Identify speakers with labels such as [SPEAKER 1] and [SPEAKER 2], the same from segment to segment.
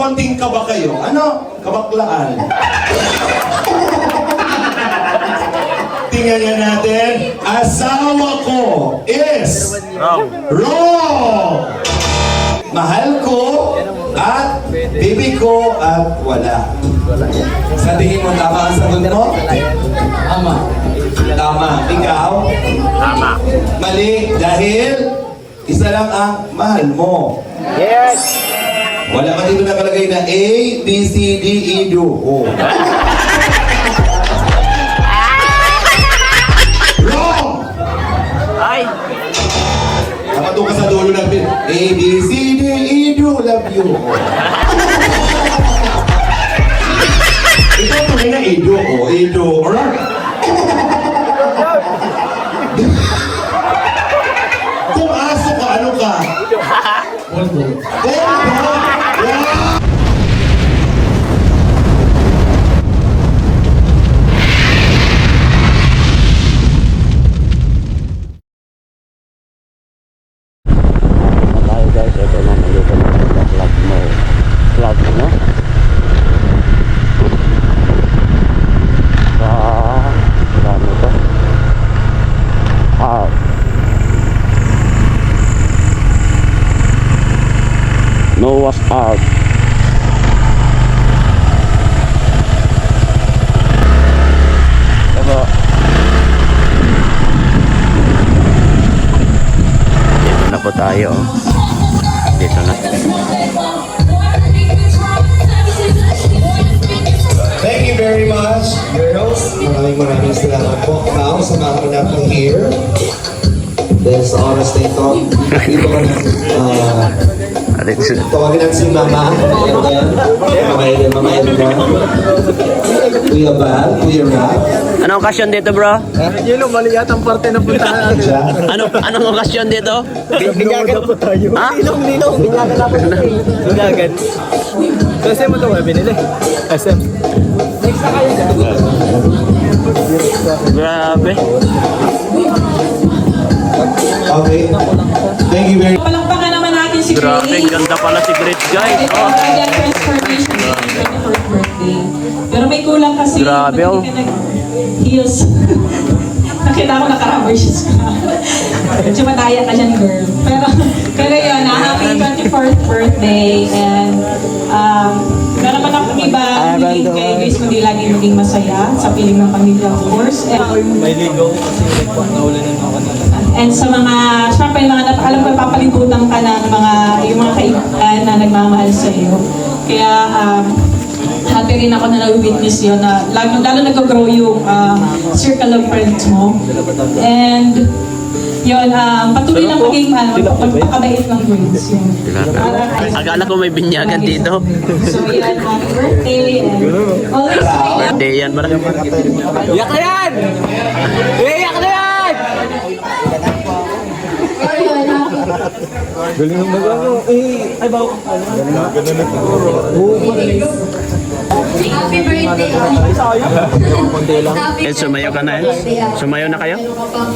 [SPEAKER 1] konting kaba kayo. Ano? Kabaklaan. Tingnan nga natin. Asawa ko is wrong. Mahal ko at baby ko at wala. Sa tingin mo, tama ang sagot mo? Tama. Tama. Ikaw?
[SPEAKER 2] Tama.
[SPEAKER 1] Mali. Dahil isa lang ang mahal mo.
[SPEAKER 2] Yes!
[SPEAKER 1] Wala ka dito nakalagay na A, B, C, D, E, do. Oh. Wrong!
[SPEAKER 2] Ay!
[SPEAKER 1] Dapat doon ka sa dulo ng pin. A, B, C, D, E, do. Love you. Ito tunay na E, do. Oh, E, do. Alright. Kung aso ka, ano ka? Polvo. Polvo! Yeah!
[SPEAKER 2] Tayo guys, ito na nandito na sa vlog mo, no? Ano to? Noah's Ark. Diba? Dito na po tayo. Dito na.
[SPEAKER 1] Thank you very much, girls. Maraming salamat po. Now, samahan ko na po here. Dahil sa oras na ito, dito ko na, tawagin natin si Mama. Mama Edna. Kuya Bal, Kuya Rap.
[SPEAKER 2] Anong okasyon dito, bro?
[SPEAKER 3] Yun o, mali yata ang parte ng puntahan natin.
[SPEAKER 2] Anong okasyon dito?
[SPEAKER 3] Binyagan po tayo.
[SPEAKER 2] Ha?
[SPEAKER 3] Ninong. Binyagan na po tayo. Binyagan. Kasi mo ito nga binili. SM.
[SPEAKER 2] Grabe.
[SPEAKER 1] Okay. Thank you very much.
[SPEAKER 4] Palakpakan naman natin si
[SPEAKER 2] Grabe,
[SPEAKER 4] Grace.
[SPEAKER 2] ganda pala si Great guys.
[SPEAKER 4] Ito
[SPEAKER 2] Oh.
[SPEAKER 4] ang kanyang transformation sa 24th birthday. Pero may kulang kasi.
[SPEAKER 2] Grabe, oh.
[SPEAKER 4] Hindi ka nag-heels. Nakita ko naka-rubber shoes ka. Medyo mataya ka dyan, girl. Pero yun, happy 24th birthday. And meron pa akong iba hindi kay Grace kundi lagi maging masaya sa piling ng pamilya, of course.
[SPEAKER 3] May ligaw kasi naulan ng mga
[SPEAKER 4] And sa mga, syempre yung mga alam ko papalibutan ka ng yung mga kaibigan na nagmamahal sa iyo. Kaya happy rin ako na na-witness yun na lalo nag-grow yung circle of friends mo. And yun, patuloy lang maging pagpapabait ng Grace yun.
[SPEAKER 2] Akala ko may binyagan dito.
[SPEAKER 4] So yan, happy birthday. And always smile.
[SPEAKER 2] Birthday yan, marami.
[SPEAKER 3] Iyak na yan! Iyak na yan! Galing ng magano. Ay, bago ka pala. Ganun na siguro.
[SPEAKER 5] Happy birthday.
[SPEAKER 3] Konti lang.
[SPEAKER 2] Sumayaw ka na Sumayaw na kayo?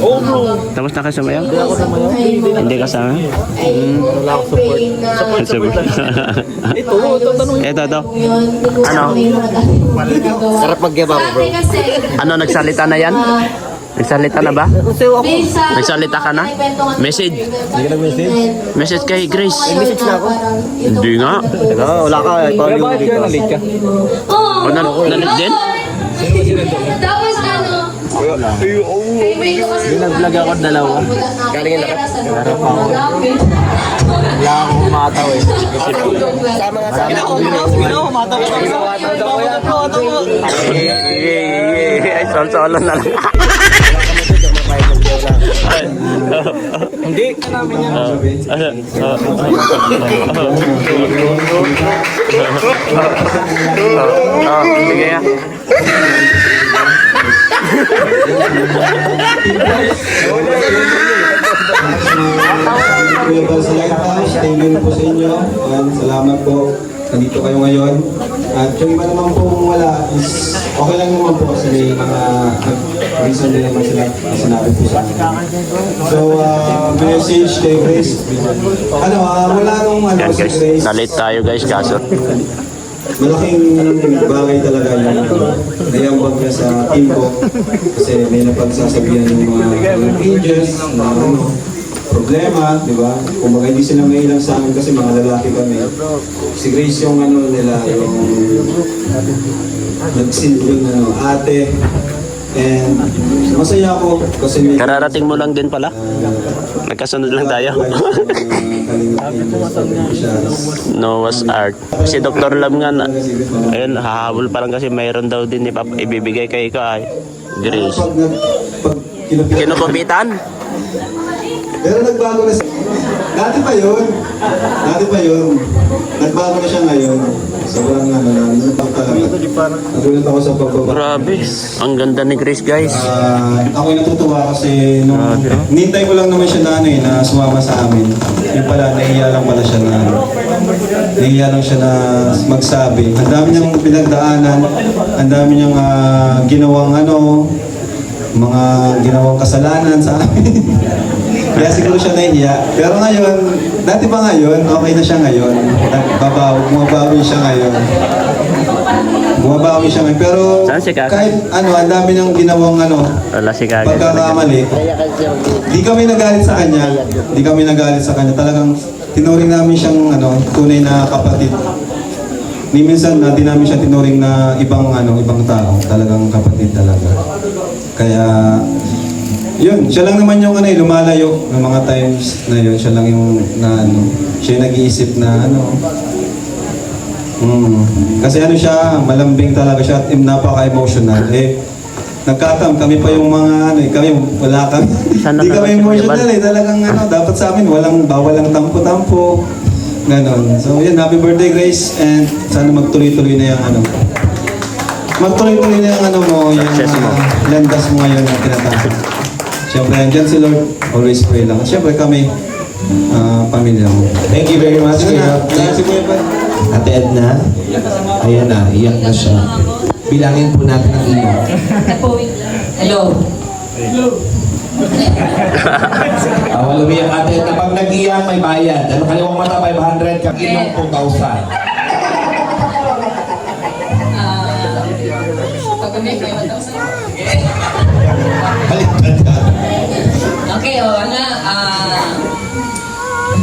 [SPEAKER 3] Oo, bro.
[SPEAKER 2] Tapos na kayo sumayaw?
[SPEAKER 3] Hindi ako sumayaw.
[SPEAKER 2] Hindi kasama?
[SPEAKER 3] Wala ako support. Ito, tanong.
[SPEAKER 2] Ito. Ano?
[SPEAKER 3] Sarap magyabang, bro.
[SPEAKER 2] Ano, nagsalita na yan? Nagsalita na ba? Nagsalita ka na? Message?
[SPEAKER 3] Hindi ka nag-message?
[SPEAKER 2] Message kay Grace?
[SPEAKER 3] Message na ako.
[SPEAKER 2] Hindi nga.
[SPEAKER 3] Wala ka. Kaya bakit ka na-late ka?
[SPEAKER 2] O, nalit din?
[SPEAKER 5] Tapos ano?
[SPEAKER 3] Yung nag-vlog ako dalawa. Galing yung lakas. Meron pa ako. Wala akong mataw eh. Sama nga sa akin. Ginawa, mataw ko.
[SPEAKER 2] Ay, sol-solo na lang.
[SPEAKER 3] Hindi. Namin yan.
[SPEAKER 2] Sige nga.
[SPEAKER 1] Kuya Bal sa Lighthouse, thank you po sa inyo. Salamat po nandito kayo ngayon. At yung iba naman pong wala is okay lang naman po kasi may mga reason din naman sila sinabi po sa akin. So, message kay Grace. Wala nung
[SPEAKER 2] Yan
[SPEAKER 1] si
[SPEAKER 2] guys,
[SPEAKER 1] Grace.
[SPEAKER 2] nalit tayo guys kaso.
[SPEAKER 1] Malaking bagay talaga yung nayambag niya sa team ko kasi may napagsasabihan yung mga angels na problema, di ba? Kung baka hindi sila may ilang sa amin kasi mga lalaki kami. Si Grace yung nila, yung nagsilbing ate. And masaya ako kasi may
[SPEAKER 2] Kararating mo lang din pala. Nagkasunod lang tayo. Noah's Ark. Si Dr. Lam nga na, ayun, hahabol pa lang kasi mayroon daw din ibibigay kay ikaw ay Grace.
[SPEAKER 1] Pag
[SPEAKER 2] Kinukupitan?
[SPEAKER 1] Pero nagbago na siya. Dati pa yun. Nagbago na siya ngayon. Sobrang nagbago talaga. Nagulat ako sa pagbaba.
[SPEAKER 2] Grabe. Ang ganda ni Grace guys.
[SPEAKER 1] Ako'y natutuwa kasi nintay ko lang naman siya na sumama sa amin. Yung pala, nahiya lang pala siya nahiya lang siya na magsabi. Ang dami niyang pinagdaanan, ang dami niyang ginawang mga ginawang kasalanan sa amin. Kaya siguro siya nahiya. Pero ngayon, dati pa ngayon, okay na siya ngayon. Bumabawi siya ngayon. Pero
[SPEAKER 2] Saan si Kaka?
[SPEAKER 1] kahit ang dami niyang ginawang
[SPEAKER 2] Wala si Kagad.
[SPEAKER 1] pagkakamali, di kami nagalit sa kanya. Talagang tinuring namin siyang tunay na kapatid. Ni minsan di namin siya tinuring na ibang tao. Talagang kapatid talaga. Kaya yun, siya lang naman yung lumalayo ng mga times na yun. Siya lang yung siya yung nag-iisip na Kasi siya, malambing talaga siya at napaka-emotional. Nagkataon, kami pa yung mga kami, wala kami. Hindi kami emotional talagang dapat sa amin, bawal lang tampo-tampo. Ganon. So yun, happy birthday Grace and sana magtuloy-tuloy na yung magtuloy-tuloy na yung yung landas mo ngayon na tinatapos. Siyempre, andyan si Lord, always pray lang. Siyempre kami, pamilya mo. Thank you very much.
[SPEAKER 6] Ate Edna, ayan na, iyak na siya. Bilangin po natin ang iyo.
[SPEAKER 5] Hello.
[SPEAKER 6] Awal umiyak Ate Edna, pag nag-iyak may bayad. Ano kaliwang mata, 500, kakinom 2,000.
[SPEAKER 5] Pag umiyak may 1,000.
[SPEAKER 6] Baliktad ka.
[SPEAKER 5] Okay,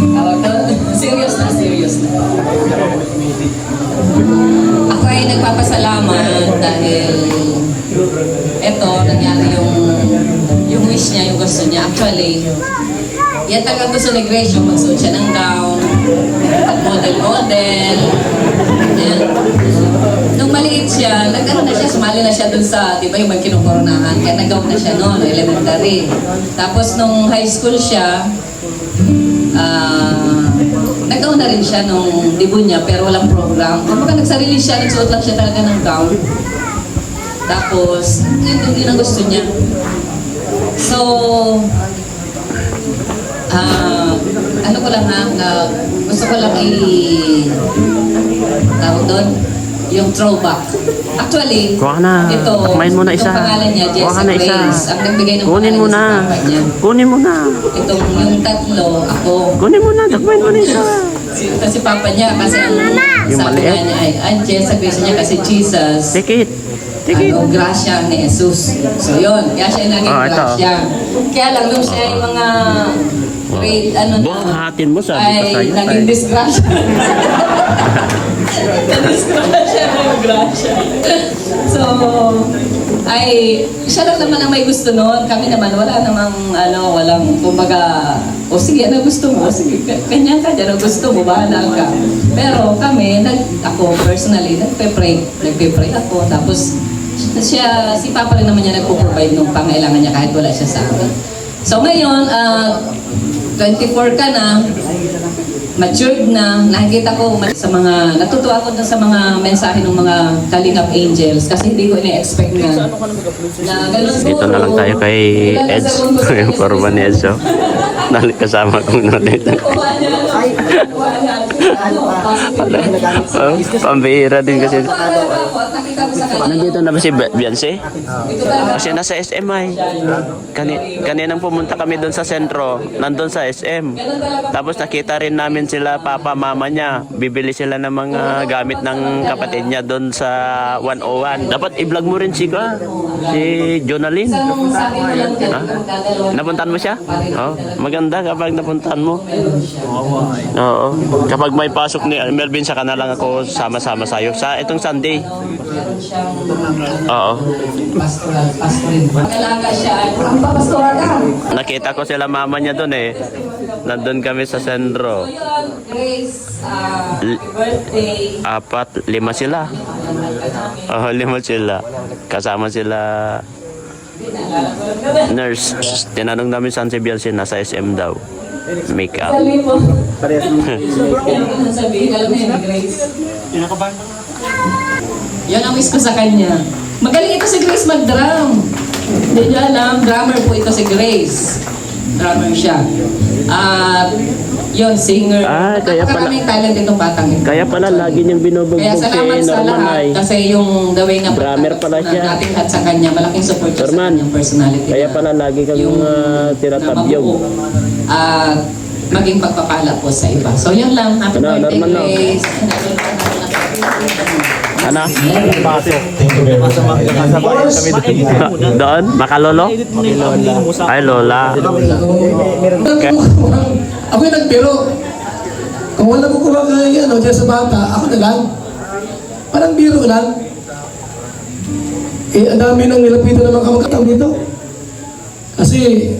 [SPEAKER 5] tawag doon. Serious na. Ako ay nagpapasalamat dahil eto, nangyari yung wish niya, yung gusto niya. Actually, yan talaga gusto ni Grace, yung magsuot siya ng gown, at model. Yan. Nung maliit siya, sumali na siya dun sa, di ba yung magkinukoronahan, kaya nag-gown na siya noon, elementary. Tapos nung high school siya, nag-gown na rin siya nung debut niya, pero walang program. Kapag nagsarili siya, nagsuot lang siya talaga ng gown. Tapos, yun din ang gusto niya. So, ano ko lang gusto ko lang tawag doon, yung throwback. Actually,
[SPEAKER 2] Kuha na.
[SPEAKER 5] ito,
[SPEAKER 2] Takmain mo na isa.
[SPEAKER 5] itong pangalan niya,
[SPEAKER 2] Kuha
[SPEAKER 5] Jessa
[SPEAKER 2] na isa.
[SPEAKER 5] Grace. Ang nagbigay ng
[SPEAKER 2] Kunin mo
[SPEAKER 5] pangalan
[SPEAKER 2] na.
[SPEAKER 5] sa papa niya.
[SPEAKER 2] Kunin mo na.
[SPEAKER 5] Itong yung tatlo, ako.
[SPEAKER 2] Kunin mo na. Takmain mo na isa.
[SPEAKER 5] Kasi papa niya, kasi ang
[SPEAKER 2] Yung
[SPEAKER 5] sabi
[SPEAKER 2] maliit?
[SPEAKER 5] nga niya ay, Jessa Grace niya kasi Jesus.
[SPEAKER 2] Take it. Take it.
[SPEAKER 5] Gracia ni Jesus. So yun, kaya siya naging
[SPEAKER 2] ito.
[SPEAKER 5] Gracia. Kaya lang nung siya yung mga grade,
[SPEAKER 2] Buhatin mo, sabi ko
[SPEAKER 5] ay
[SPEAKER 2] sa'yo.
[SPEAKER 5] naging disgrasya. Disgrasya na yung Gracia. So, ay, siya lang naman ang may gusto noon. Kami naman, wala namang, walang, kumbaga, o sige, ano gusto mo? Sige, kanya ka dyan, ano gusto mo, bahala ka. Pero kami, ako personally, nagpe-pray ako. Tapos, si Papa rin naman niya nagpo-provide ng pangailangan niya kahit wala siya sa akin. So ngayon, 24 ka na, matured na, nakikita ko natutuwa ko sa mga mensahe ng mga Kalingap Angels kasi hindi ko ina-expect na ganun
[SPEAKER 2] Dito na lang tayo kay Eds. Yung korban ni Eds. Kasama kong natin. Pambihira din kasi.
[SPEAKER 5] Nakita ko sa kanya.
[SPEAKER 2] Nandito na ba si Beyonce?
[SPEAKER 5] Ito talaga.
[SPEAKER 2] Kasi nasa SM ay. Kaninang pumunta kami doon sa sentro, nandun sa SM. Tapos nakita rin namin sila, papa, mama niya. Bibili sila ng mga gamit ng kapatid niya doon sa 101. Dapat i-vlog mo rin si Jonalyn.
[SPEAKER 5] Isang sabi mo lang dyan,
[SPEAKER 2] Ha?
[SPEAKER 5] magdadalawa.
[SPEAKER 2] Napuntahan mo siya? Oo. Maganda kapag napuntahan mo. Oo. Kapag may pasok ni Melvin, saka na lang ako sama-sama sa'yo. Sa itong Sunday.
[SPEAKER 5] Meron siyang
[SPEAKER 2] Oo.
[SPEAKER 5] pastoral. Mag-alaga siya. Ang papastoral ka.
[SPEAKER 2] Nakita ko sila mama niya doon eh. Nandun kami sa sentro.
[SPEAKER 5] So yun, Grace, happy birthday.
[SPEAKER 2] 4, 5 sila. Oo, 5 sila. Kasama sila nurse. Tinanong namin saan si Bielsi, nasa SM daw. Make up.
[SPEAKER 5] Sabi mo. Ano sabihin? Alam mo yun, Grace. Yan ang wish ko sa kanya. Magaling ito si Grace mag-drum. Hindi niyo alam, drummer po ito si Grace. Drummer siya. At yun, singer.
[SPEAKER 2] Ah, kaya pala-
[SPEAKER 5] Napakaraming talent itong batang ito.
[SPEAKER 2] Kaya pala lagi niyang binubugbog
[SPEAKER 5] Kaya
[SPEAKER 2] si
[SPEAKER 5] salamat sa
[SPEAKER 2] Norman
[SPEAKER 5] lahat
[SPEAKER 2] ay.
[SPEAKER 5] kasi yung the way na
[SPEAKER 2] Drummer pala siya.
[SPEAKER 5] natin at sa kanya, malaking support siya sa
[SPEAKER 2] Norman,
[SPEAKER 5] kanyang personality.
[SPEAKER 2] Kaya
[SPEAKER 5] na-
[SPEAKER 2] pala lagi kang
[SPEAKER 5] yung
[SPEAKER 2] tinatabyog.
[SPEAKER 5] na mabuo at maging pagpapala po sa iba. So yun lang. Happy
[SPEAKER 2] Ano,
[SPEAKER 5] birthday,
[SPEAKER 2] Norman, no?
[SPEAKER 5] Grace.
[SPEAKER 2] Ano? Doon? Makalolo? Ay, lola.
[SPEAKER 7] Ako yung nagbiro. Kung wala ko kuha ka yan, dyan sa bata, ako na lang. Parang biro lang. Eh, ang dami nang nilapitan ng mga kamagkataw dito. Kasi,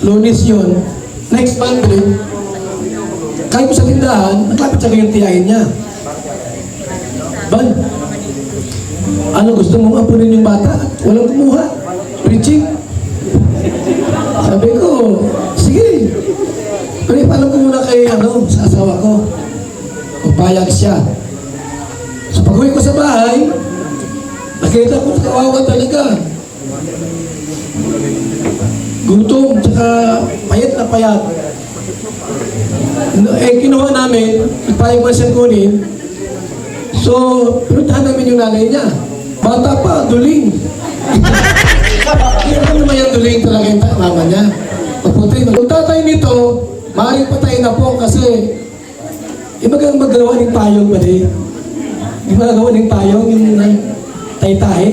[SPEAKER 7] Lunes yun, next Monday, kahit ko sa tindahan, naglapit sa yung tiyahin niya. Ban, ano gusto mong apunin yung bata? Walang kumuha. Preaching. Sabi ko, sige. Pero ipaalam ko muna kay sa asawa ko. Pagpayag siya. So pag-uwi ko sa bahay, nakita ko kawawa talaga. Gutom, tsaka payat na payat. Eh, kinuha namin, nagpayag ba siyang kunin. So, pinuntahan namin yung nanay niya. Bata pa, duling. Hindi naman yung duling talaga yung mama niya. Paputi. Kung tatay nito, maaaring patay na po kasi ibagang magagawa ng payong ba di? Di ba nagawa ng payong yung tay-tahi?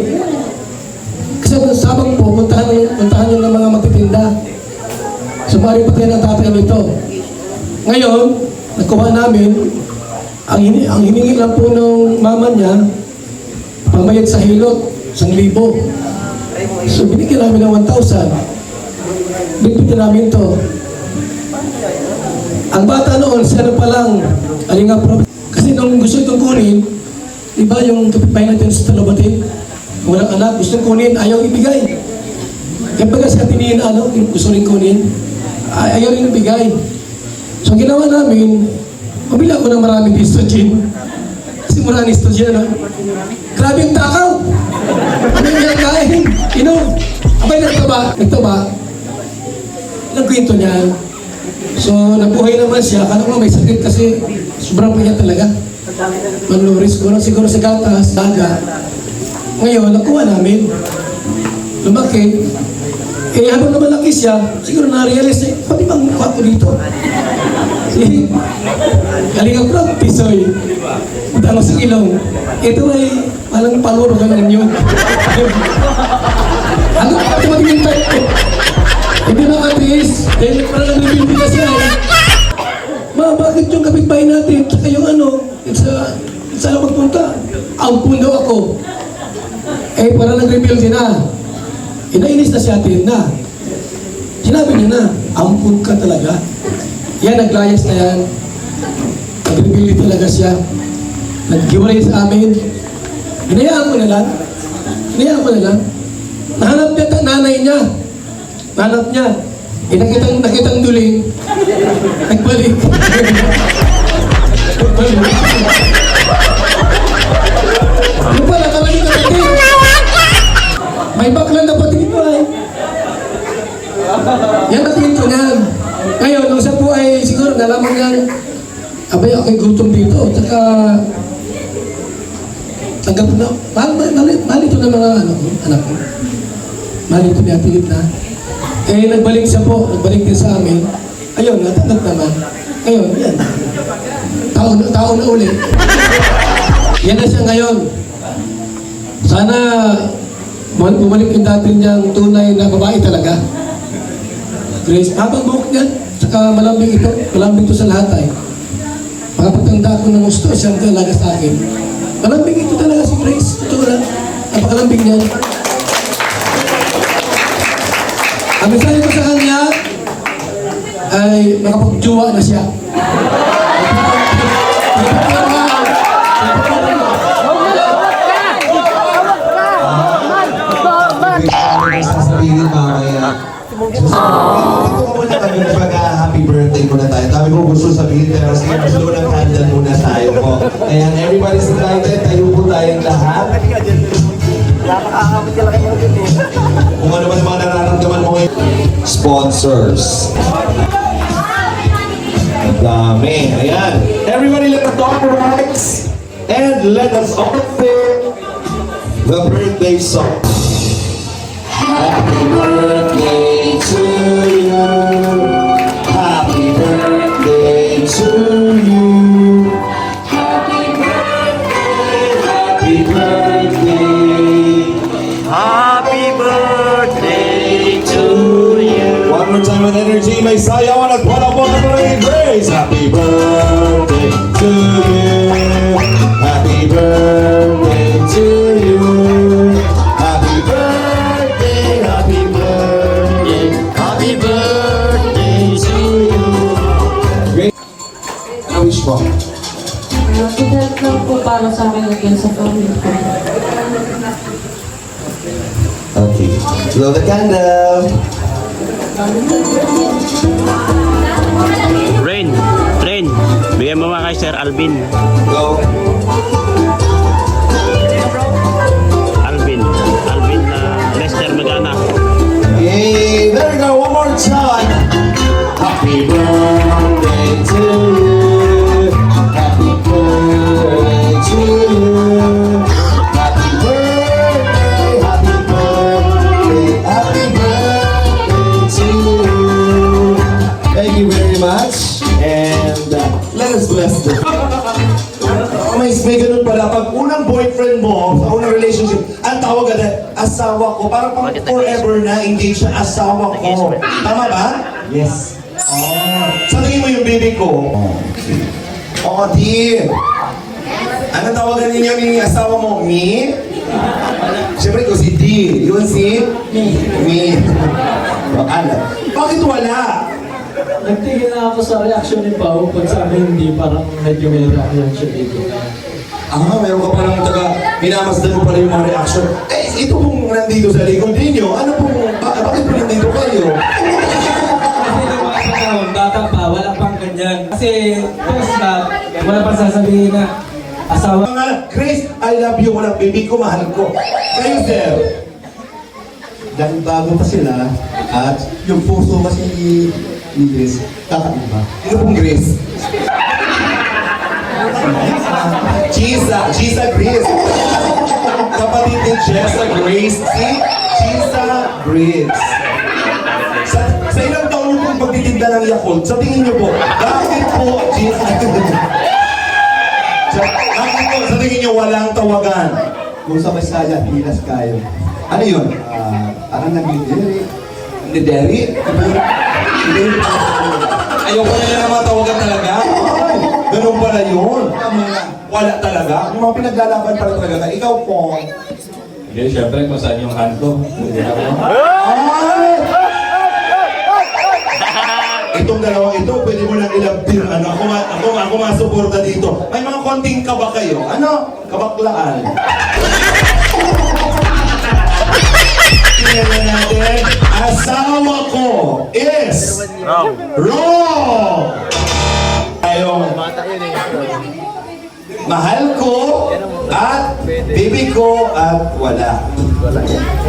[SPEAKER 7] Kasi sabang po, puntahan yung mga magtitinda. So, maaaring patay ng tatay nito. Ngayon, nakuha namin, ang hiningi lang po ng mama niya, pamayad sa hilot, 1,000. So binigyan namin ng 1,000. Bigyan namin to. Ang bata noon, siya na palang alinga pro. Kasi nung gusto itong kunin, di ba yung kapitbahay natin sa Talabati, walang anak, gusto kunin, ayaw ibigay. Kaya baga siya tinihin, yung gusto rin kunin, ayaw rin ibigay. So ginawa namin, pabili ako ng maraming Distogen. Kasi maraming Distogen, grabe yung takaw! Ano yung nakain? Abay nagtaba. Nagkwento niya. So, nabuhay naman siya. Kala ko may sakit kasi sobrang payat talaga. Manuris ko siguro sa gatas, daga. Ngayon, nakuha namin. Lumaki. Eh, habang lumalaki siya, siguro na-realize niya, pati bang mukha ko dito? Galing ang prong pisoy. Punta sa ilong. Ito ay palang paluro ka ng yun. Ano ka ito magiging type ko? Hindi nakatiis. Dahil parang nag-review ka siya. Bakit yung kapitbahay natin? Tsaka yung sa magpunta. Ampun daw ako. Eh, parang nag-reveal din na. Inainis na siya atin na. Sinabi niya na, ampun ka talaga. Yan, naglayas na yan. Nag-reveal talaga siya. Nag-giwalay sa amin. Hinayaan ko na lang. Nahanap niya nanay niya. Nahanap niya. Nakitang duling. Nagbalik. Ano pala, kalagi ka natin. May baklan na pati dito ay. Yan natin ito niyan. Ngayon, nung siya po ay siguro nalaman niya, abay, ako'y gutom dito. Tsaka, tanggap na, mahal ito ng mga anak ko. Mahal ito niya, pilit na. Eh, nagbalik siya po, nagbalik din sa amin. Ayun, natanggap naman. Ngayon, yan. Tao na uli. Yan na siya ngayon. Sana, bumalik yung dati niyang tunay na babae talaga. Grace, habang buhok niyan, saka malambing ito sa lahat ay. Pagkatanda ko ng gusto, siyang talaga sa akin. Malambing ito talaga si Grace. Ito lang, napakalambing niyan. Ang mensahe ko sa kanya ay makapagjuwa na siya.
[SPEAKER 6] Sasabihin mamaya. Dito ko muna kami mag-happy birthday muna tayo. Sabi ko gusto sabihin pero sige, gusto ng candle muna tayo po. Ayan, everybody's invited. Tayo po tayong lahat. Kung ano ba yung mga nararamdaman mo ngayon. Sponsors. Ang dami. Ayan. Everybody let the dog rise. And let us all sing the birthday song. Happy birthday to you. Happy birthday to you. Happy birthday, happy birthday.
[SPEAKER 2] Happy birthday to you.
[SPEAKER 6] One more time with energy, may sayawan at wala po na parang Grace. Happy birthday to you. Happy birthday to you. Happy birthday, happy birthday, happy birthday to you. Great. Wish mo.
[SPEAKER 4] Pagkat lang po para sa akin again sa family ko.
[SPEAKER 6] Okay. Blow the candle.
[SPEAKER 2] Rain, bigyan mo mga kay Sir Alvin.
[SPEAKER 6] Go.
[SPEAKER 2] Alvin na Lester Magana.
[SPEAKER 6] Yay! There we go. One more time. Happy birthday to you. Happy birthday to you. Happy birthday. Happy birthday. Happy birthday to you. Thank you very much. And let us bless them. May ganun pala. Pag unang boyfriend mo, sa unang relationship, ang tawag agad, asawa ko. Parang pang forever na engaged siya, asawa ko. Tama ba? Yes. Oh. Sa tingin mo yung baby ko? Oh, di. Anong tawagan ninyo ni asawa mo? Me? Siyempre ko si D. Yun si? Me. Ano? Bakit wala?
[SPEAKER 8] Nagtigil na ako sa reaction ni Pao pag sabi hindi parang medyo may reaction siya dito.
[SPEAKER 6] Meron ka palang minamasdan mo pala yung mga reaction. Eh, ito pong nandito sa likod ninyo. Ano pong, bakit po nandito kayo?
[SPEAKER 8] Kasi nung mga panahon, bata pa, wala pang ganyan. Kasi first na, wala pang sasabihin na asawa.
[SPEAKER 6] Mga Grace, I love you. Walang baby ko, mahal ko. Kayo, sir.
[SPEAKER 1] Dahil bago pa sila, at yung puso kasi ni Grace, kakaiba.
[SPEAKER 6] Sino pong Grace? Chisa Grace. Kapatid ni Chesa Grace. Si Chisa Grace. Sa ilang taon pong pagtitinda ng Yakult, sa tingin niyo po, bakit po Chisa Grace? Bakit po sa tingin niyo walang tawagan?
[SPEAKER 1] Kung sa Masaya, hilas kayo.
[SPEAKER 6] Ano yun?
[SPEAKER 1] Parang nag-delivery.
[SPEAKER 6] Ni Derry? Ayoko na yan ang mga tawagan talaga. Ay, ganun pala yun. Wala talaga. Yung mga pinaglalaban pala talaga. Ikaw po.
[SPEAKER 9] Hindi, syempre kung saan yung hand ko.
[SPEAKER 6] Ay! Itong dalawang ito, pwede mo lang ilabtir. Ano, ako masuporta dito. May mga konting kaba kayo. Ano? Kabaklaan. Tingnan na natin. Asawa ko is wrong. Ayong mahal ko at baby ko at wala.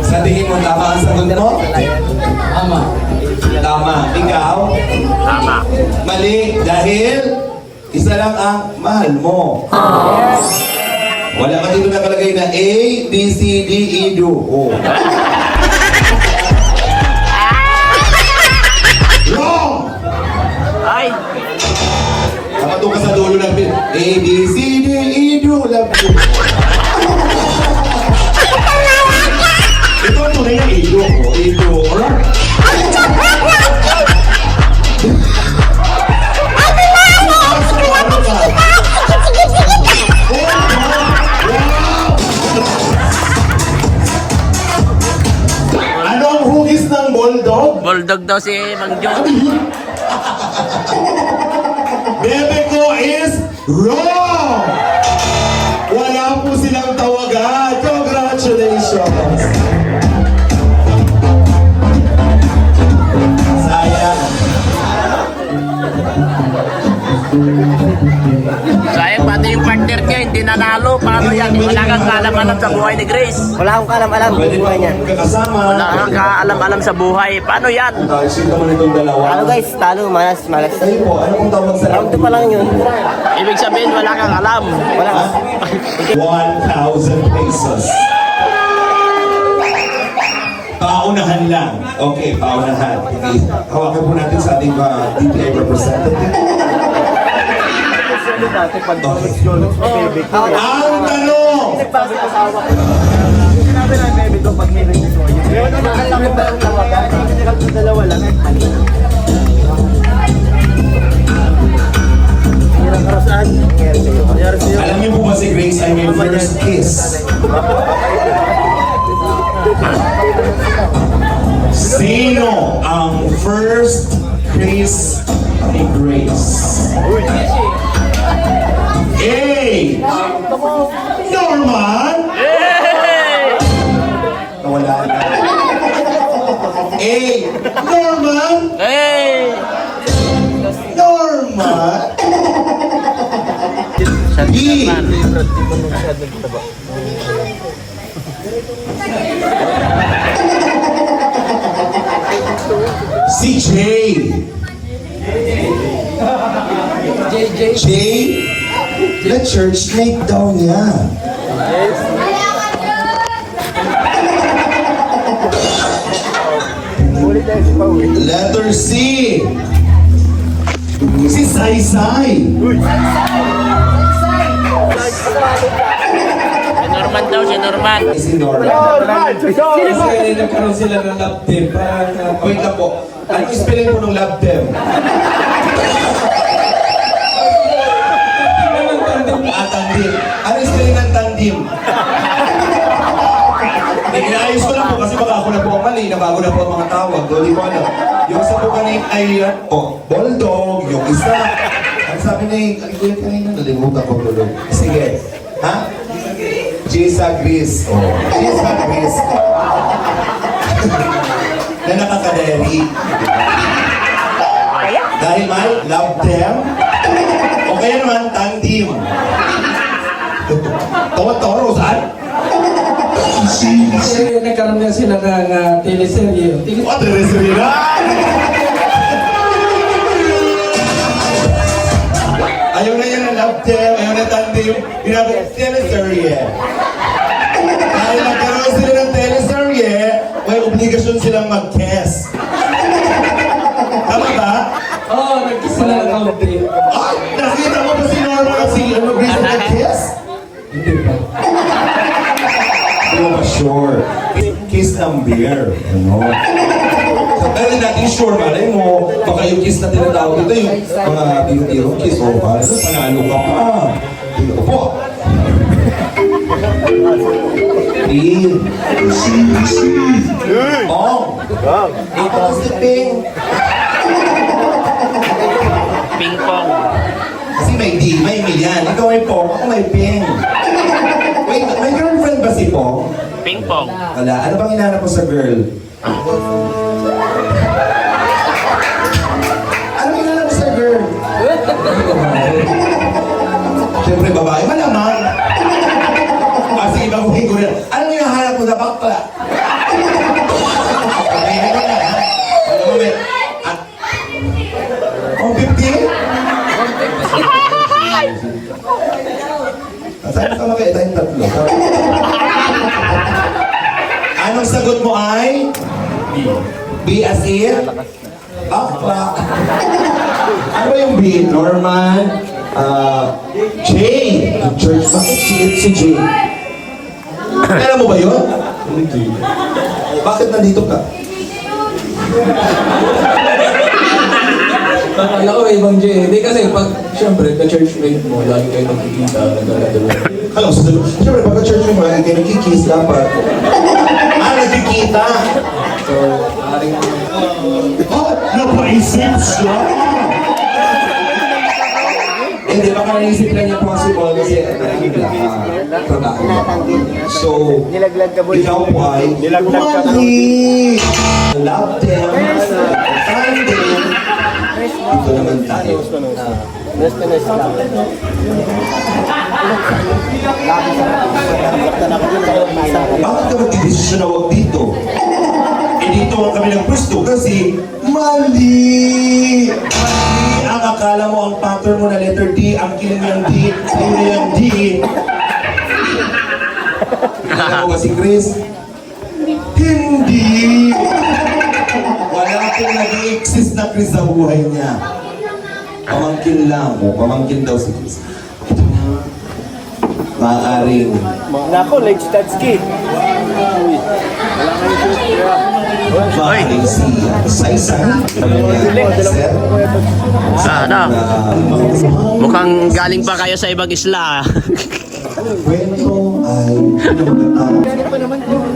[SPEAKER 6] Sa tingin mo tama ang sagot mo?
[SPEAKER 8] Tama.
[SPEAKER 6] Tama. Ikaw?
[SPEAKER 2] Tama.
[SPEAKER 6] Mali. Dahil isa lang ang mahal mo. Wala ka dito nakalagay na A, B, C, D, E, do. Oh. Wrong!
[SPEAKER 2] Ay!
[SPEAKER 6] Dapat doon ka sa dulo ng pin. A, B, C, D, E, do. Love you. Ito ang tunay na E, do. Oh, E, do. Ano ang hugis ng bulldog?
[SPEAKER 2] Bulldog daw si Mang John.
[SPEAKER 6] Bebe ko is wrong! Wala po silang tawagan. Congratulations! Sayang.
[SPEAKER 2] Sayang pati yung partner niya, hindi nanalo. Paano yan? Wala kang kaalam-alam sa buhay ni Grace.
[SPEAKER 3] Wala akong kalam-alam.
[SPEAKER 6] Pwede pa kakasama.
[SPEAKER 2] Wala kang kaalam-alam sa buhay. Paano yan?
[SPEAKER 6] Sino naman itong dalawa?
[SPEAKER 3] Talo guys, talo, malas.
[SPEAKER 6] Kayo po, ano pong tawag sa
[SPEAKER 3] Round 2 pa lang yun.
[SPEAKER 2] Ibig sabihin, wala kang alam.
[SPEAKER 3] Wala.
[SPEAKER 6] 1,000 pesos. Paunahan lang. Okay, paunahan. Okay. Hawakan po natin sa ating DPI representative. Okay. Ang tanong! Alam niyo po ba si Grace ay may first kiss? Sino ang first kiss ni Grace? A. Norman. Nawala na. A. Norman.
[SPEAKER 2] Hey!
[SPEAKER 6] Norman. B. Si Jay. Jay, na churchmate daw niya. Letter C. Si Saysay.
[SPEAKER 2] Si Norman daw, si Norman.
[SPEAKER 6] Si Norman.
[SPEAKER 8] Kasi nagkaroon sila ng love team. Parang,
[SPEAKER 6] Wait lang po. Anong spelling po ng love them? Tandim. Anong spelling ng tandim? Inaayos ko lang po kasi baka ako na po ang mali, nabago na po ang mga tawag. Hindi ko alam. Yung isa po kanina ay, bulldog. Yung isa. Ang sabi na yung, alikulit kanina, nalimutan ko tulog. Sige. Ha? Jisa Gris. Oh. Jisa Gris. Na nakakaderi. Dahil may love them. O kaya naman, tandim. Tawa-tawa, saan?
[SPEAKER 8] kasi nagkaroon nga sila ng teleserye.
[SPEAKER 6] What the reserva? Ayaw na yan ang love them, ayaw na tandim. Teleserye. Dahil nagkaroon sila ng teleserye, may obligasyon silang mag-kiss. Tama ba?
[SPEAKER 8] Oo, nagkiss sila ng kaunti.
[SPEAKER 6] Ay! Nakita mo ba si Norma at si Grace nag-kiss?
[SPEAKER 8] Hindi pa.
[SPEAKER 6] Hindi mo ba sure? Kiss ng beer. Ano? Pero hindi natin sure, malay mo, baka yung kiss na tinatawag ito yung mga biro-biro kiss. O, para sa panalo ka pa. Opo. Ping. Oh. Ito si Ping.
[SPEAKER 2] Ping pong.
[SPEAKER 6] Kasi may D, may M yan. Ikaw may Pong, ako may Ping. Wait, may girlfriend ba si Pong?
[SPEAKER 2] Ping pong.
[SPEAKER 6] Wala. Ano bang hinahanap mo sa girl? Ano hinahanap mo sa girl? Siyempre, babae. Malamang. Sige, baguhin ko yan. Ano hinahanap mo sa bakla? Okay, ko na, ha? Ano mo, Tama kayo, tayong tatlo. Anong sagot mo ay? B as in? Akla. Ano ba yung B? Norman? J. Church. Bakit si J? Kailan mo ba yun? Hindi. Bakit nandito ka?
[SPEAKER 8] Akala ko ibang J. Hindi kasi pag, syempre, ka-church mate mo, lagi kayo nagkikita, nagkakadalo.
[SPEAKER 6] Alam mo, siyempre, pagka church mo, lagi kayo nagkikiss dapat. Nagkikita!
[SPEAKER 8] So, maaaring
[SPEAKER 6] Napaisip siya! Hindi, baka naisip lang niya possible kasi trabaho. So, ikaw po ay mali! Love them, find them. Ito naman tayo. Bakit ka magdidesisyon na huwag dito? Eh dito ang kami ng gusto kasi mali! Mali ang akala mo ang pattern mo na letter D, ang kilin niyang D, kilin niyang D. Alam mo ba si Chris? Hindi! Wala akong nag-i-exist na Chris sa buhay niya. Pamangkin lang mo, pamangkin daw si Chris. Maaaring.
[SPEAKER 3] Nako, like Statsky.
[SPEAKER 6] Maaaring si Saisay. Sir.
[SPEAKER 2] Ano? Mukhang galing pa kayo sa ibang isla.
[SPEAKER 6] Kwento ay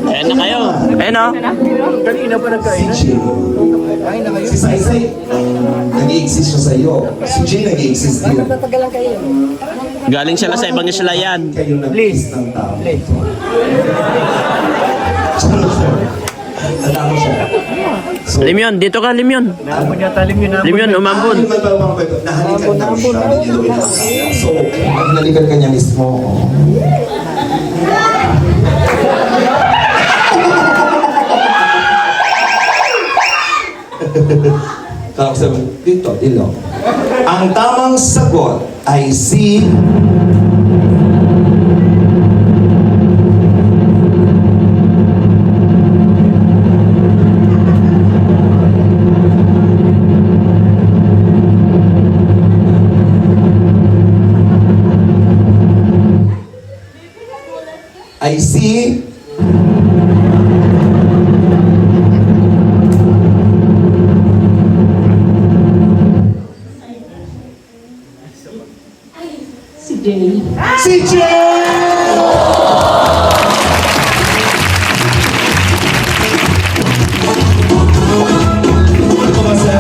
[SPEAKER 2] Ayan na kayo. Ayan o.
[SPEAKER 6] si Jay. Si Saisay, nag-i-exist siya sa iyo. Si Jay nag-i-exist din.
[SPEAKER 2] Galing sila sa ibang isla yan.
[SPEAKER 6] Kayo nag-kiss ng tao. Natama siya. So,
[SPEAKER 2] Limyon, dito ka, Limyon. Limyon, umambon.
[SPEAKER 6] Nahalikan na siya. Hindi daw inakala. So, nahalikan ka niya mismo. Tapos sabi, dito, dilo. Ang tamang sagot ay si... I see.
[SPEAKER 4] Si Jay.
[SPEAKER 6] Si Jay! Ito ba, sir?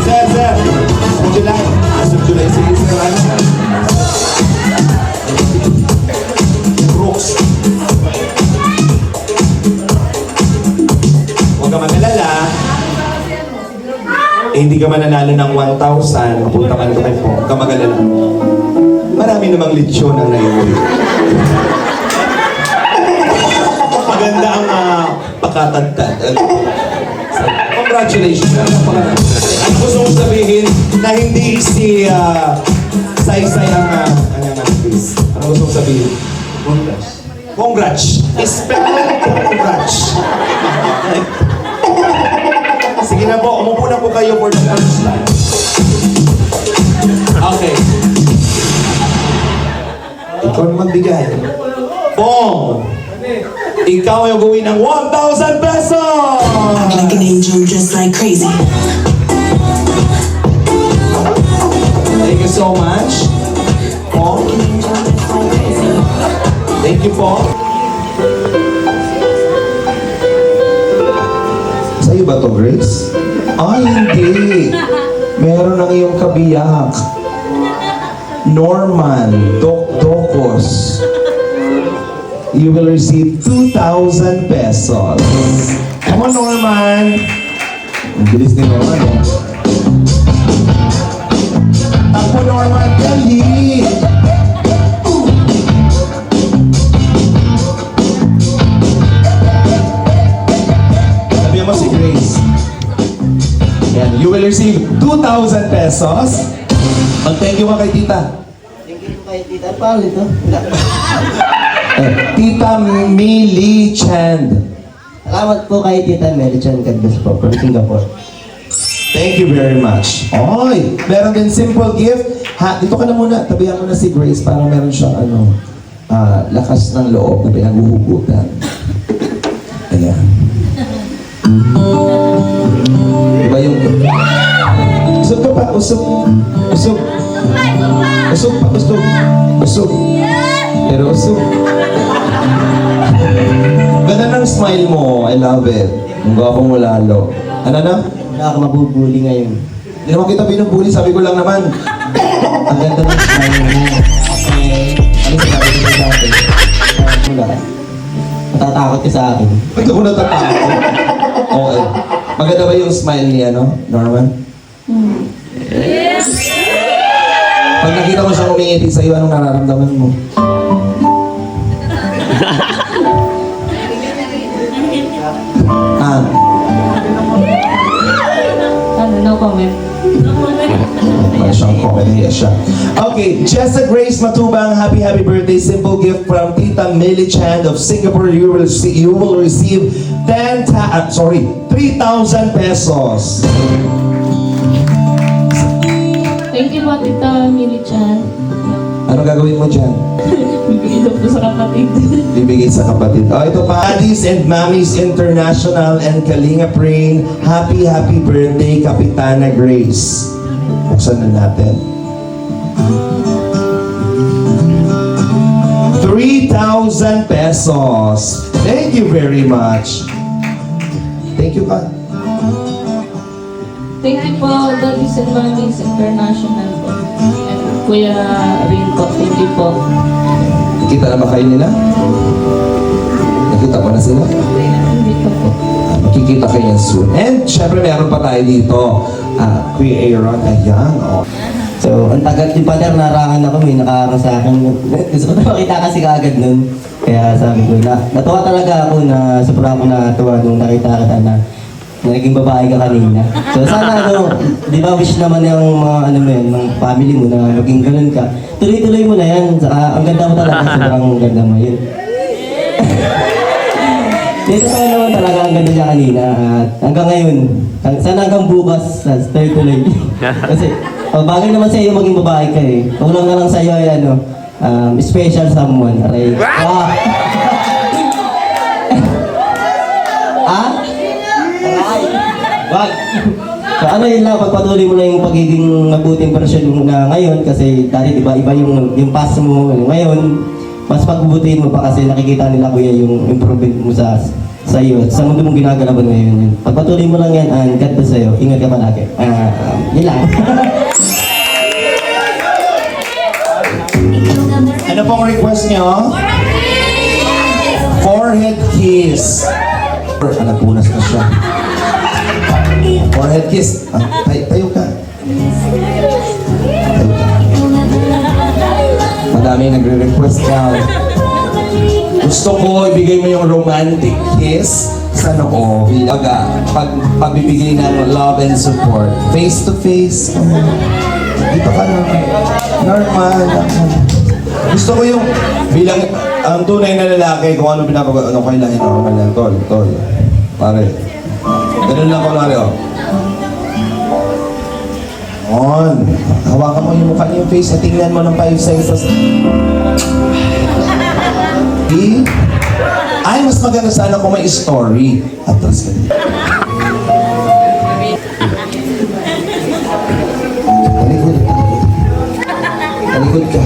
[SPEAKER 6] Sir, sa July. Sa July, sige, sir. Ano, sir? Brooks. Huwag ka mag-alala. Hindi ka mananalo ng 1,000. Mapunta ka nito kay Po. Huwag ka mag-alala. Marami namang lechon ang naiuwi. Maganda ang pakatagtad. Congratulations. Ano gusto mong sabihin na hindi si Saisay ang Chris? Ano gusto mong sabihin? Congrats. Especially congrats. Sige na po, umupo na po kayo for the first time. Okay. Ikaw na magbigay. Bong! Ikaw ay gawin ng 1,000 pesos!
[SPEAKER 10] Like an angel, just like crazy.
[SPEAKER 6] Thank you so much. Bong. Thank you po. Sa'yo ba to, Grace? Ay, hindi. Meron ang iyong kabiyak. Norman Dokdokos. You will receive 2,000 pesos. Come on, Norman. Ang bilis ni Norman, eh. Takbo, Norman. Dali. Sabihan mo si Grace. Yan. You will receive 2,000 pesos. Mag-thank you ka kay tita.
[SPEAKER 3] Thank you kay Tita. Paano ito?
[SPEAKER 6] Tita Millie Chand.
[SPEAKER 3] Salamat po kay Tita Mary Chan Cadbus po from Singapore.
[SPEAKER 6] Thank you very much. Oy, meron din simple gift. Ha, dito ka na muna. Tabihan mo na si Grace para meron siyang lakas ng loob na pinaghuhugutan. Ayan. Diba yung... Usog ka pa, usog. Usog. Usog pa, usog. Usog. Pero usog. Ganda ng smile mo. I love it. Ang gwapo mo lalo. Ano na?
[SPEAKER 3] Wala ka mabubuli ngayon.
[SPEAKER 6] Hindi naman kita binubuli, sabi ko lang naman.
[SPEAKER 3] Ang ganda ng smile mo.
[SPEAKER 6] Ano sinabi ko sa akin?
[SPEAKER 3] Wala. Matatakot ka sa akin.
[SPEAKER 6] Ba't ako natatakot? Okay. Maganda ba yung smile niya, no? Norman? Yes! Pag nakita mo siyang umingiti sa'yo, anong nararamdaman mo? Ah.
[SPEAKER 5] No comment.
[SPEAKER 6] Wala siyang comedy siya. Okay, Jessa Grace Matubang, happy birthday. Simple gift from Tita Millie Chand of Singapore. You will receive 3,000 pesos.
[SPEAKER 5] Thank you po, Tita Mili-chan.
[SPEAKER 6] Ano gagawin mo dyan?
[SPEAKER 5] Bibigay daw po sa kapatid.
[SPEAKER 6] Bibigay sa kapatid. Oh, ito pa. Daddies and Mommies International and Kalinga Praying. Happy birthday, Kapitana Grace. Buksan na natin. 3,000 pesos. Thank you very much. Thank you, pa.
[SPEAKER 5] Thank you po, Daddies and Mommies International po. And Kuya Rin po, thank you po.
[SPEAKER 6] Nakita na ba kayo nila? Nakita mo na sila?
[SPEAKER 5] Hindi pa po.
[SPEAKER 6] Makikita kayo yan soon. And syempre meron pa tayo dito. Kuya Aaron, ayan. Oh.
[SPEAKER 3] So, ang tagal ni Pader, narangan ako, may nakaharang sa akin. Gusto ko na makita kasi kaagad nun. Kaya sabi ko, natuwa talaga ako na sobrang ako natuwa nung nakita kita na naging babae ka kanina. So sana di ba wish naman yung mga ng family mo na maging ganun ka. Tuloy-tuloy mo na yan. Saka ang ganda mo talaga, sobrang ganda mo yun. Dito pa naman talaga ang ganda niya kanina. At hanggang ngayon, sana hanggang bukas, tuloy-tuloy. Kasi bagay naman sa iyo maging babae ka eh. Kulang na lang sa iyo ay special someone. Aray. Ah! Ah? Wag! So ano yun lang, pagpatuloy mo lang yung pagiging mabuting version na ngayon kasi dati diba iba yung past mo ngayon, mas pagbubutihin mo pa kasi nakikita nila kuya yung improvement mo sa iyo at sa mundo mong ginagalaban ngayon yun. Pagpatuloy mo lang yan and God bless sa'yo, ingat ka palagi. Yun lang.
[SPEAKER 6] Ano pong request niyo? Forehead kiss. Nagpunas na siya. Forehead kiss. Tayo ka. Madami nagre-request now. Gusto ko ibigay mo yung romantic kiss sa noo. Pagbibigay ng love and support. Face to face. Dito ka na. Normal. Gusto ko yung bilang ang tunay na lalaki kung ano pinapagawa. Ano kayo lang yun? Normal lang. Tol. Pare. Ganun lang kunwari, oh. On. Hawakan mo yung mukha niyo yung face at tingnan mo ng 5 seconds. Ay, mas maganda sana kung may story. Atras ka dito. Talikod ka.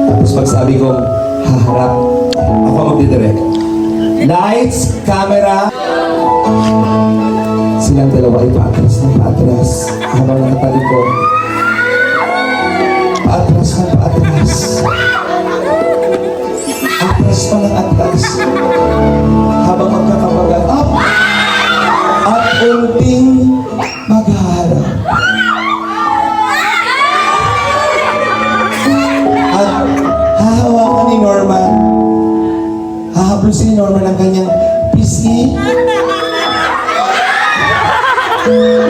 [SPEAKER 6] Tapos pag sabi ko, haharap, ako magdidirect. Lights, camera. Silang dalawa ay paatras ng paatras. Habang nakatalikod. Paatras ng paatras. Atras pa ng atras. Habang magkakabagal. Up! At unting magharap. At hahawakan ni Norman. Hahablusin ni Norman ang kanyang pisngi.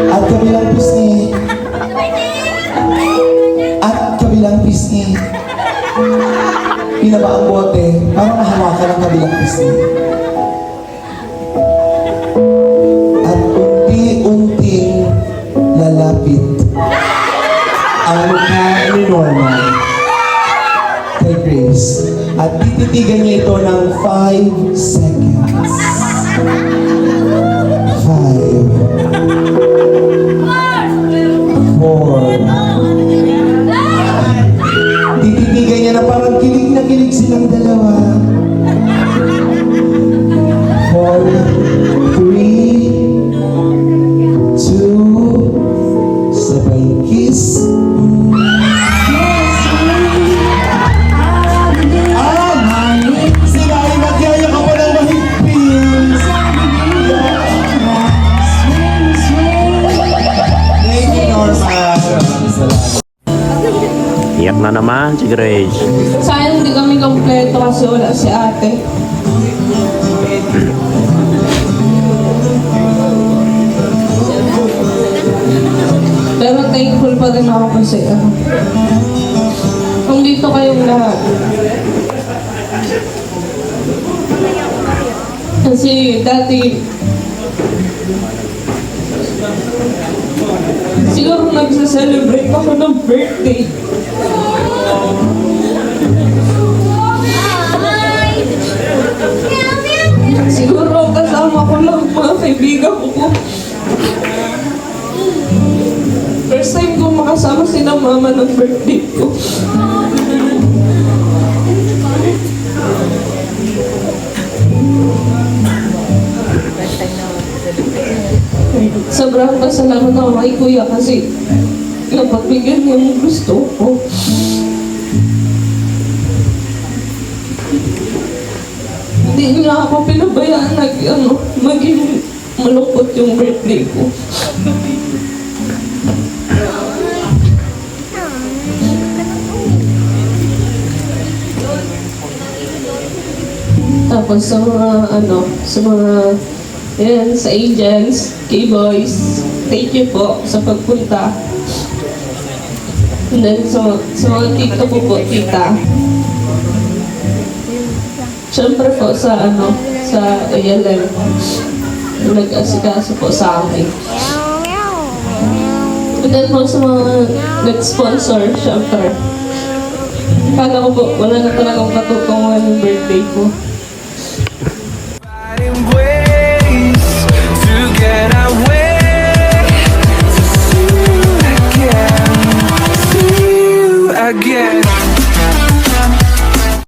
[SPEAKER 6] At kabilang pisngi. pinaba ang bote para mahawakan ang kabilang pisngi. At unti-unting lalapit ang mukha ni Norma kay Grace. At tititigan niya ito ng 5 seconds. 5 4 Tititigan niya na parang kilig na kilig silang dalawa. 4 3 2 sabay kiss. Sila ay magyaya ka pa ng mahigpit. Thank you, Norma.
[SPEAKER 2] Iyak na naman si Grace.
[SPEAKER 4] Sayang hindi kami kompleto kasi wala si ate. Pero thankful pa rin ako kasi kung dito kayong lahat. Kasi dati siguro nagsa-celebrate ako ng birthday. Siguro kasama ko lang mga kaibigan ko. First time ko makasama si na mama ng birthday ko. Sobrang pasalamat ako kay kuya kasi napagbigyan niya yung gusto ko. Hindi niya ako pinabayaan maging malungkot yung birthday ko. Tapos sa mga sa agents, K-Boys, thank you po sa pagpunta. And then sa mga tito ko po, tita. Siyempre po sa ALM, nag-asikaso po sa akin. And then po sa mga nag-sponsor, siyempre. Kala ko po, wala na talagang patutungan yung birthday ko.